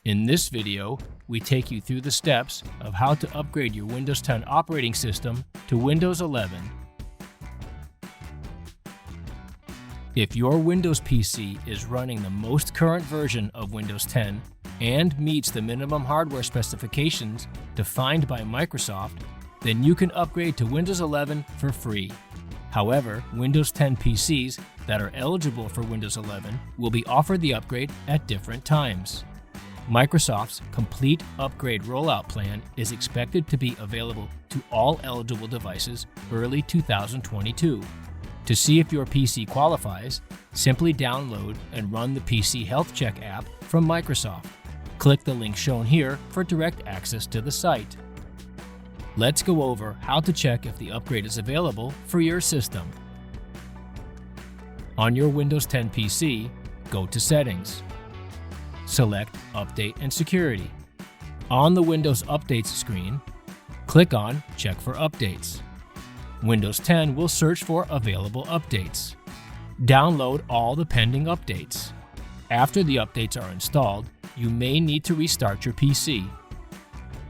In this video, we take you through the steps of how to upgrade your Windows 10 operating system to Windows 11. If your Windows PC is running the most current version of Windows 10 and meets the minimum hardware specifications defined by Microsoft, then you can upgrade to Windows 11 for free. However, Windows 10 PCs that are eligible for Windows 11 will be offered the upgrade at different times. Microsoft's complete upgrade rollout plan is expected to be available to all eligible devices early 2022. To see if your PC qualifies, simply download and run the PC Health Check app from Microsoft. Click the link shown here for direct access to the site. Let's go over how to check if the upgrade is available for your system. On your Windows 10 PC, go to Settings. Select Update and Security. On the Windows Updates screen, click on Check for Updates. Windows 10 will search for available updates. Download all the pending updates. After the updates are installed, you may need to restart your PC.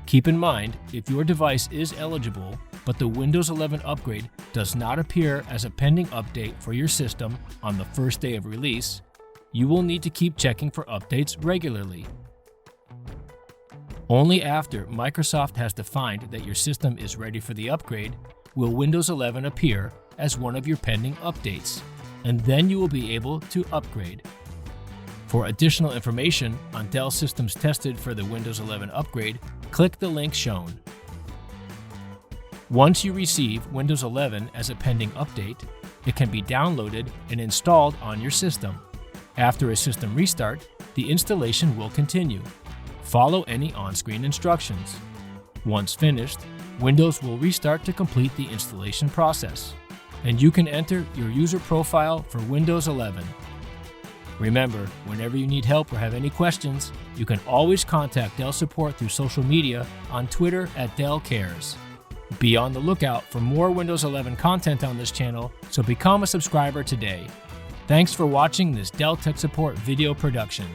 Keep in mind, if your device is eligible, but the Windows 11 upgrade does not appear as a pending update for your system on the first day of release, you will need to keep checking for updates regularly. Only after Microsoft has defined that your system is ready for the upgrade will Windows 11 appear as one of your pending updates, and then you will be able to upgrade. For additional information on Dell systems tested for the Windows 11 upgrade, click the link shown. Once you receive Windows 11 as a pending update, it can be downloaded and installed on your system. After a system restart, the installation will continue. Follow any on-screen instructions. Once finished, Windows will restart to complete the installation process, and you can enter your user profile for Windows 11. Remember, whenever you need help or have any questions, you can always contact Dell Support through social media on Twitter @DellCares. Be on the lookout for more Windows 11 content on this channel, so become a subscriber today. Thanks for watching this Dell Tech Support video production.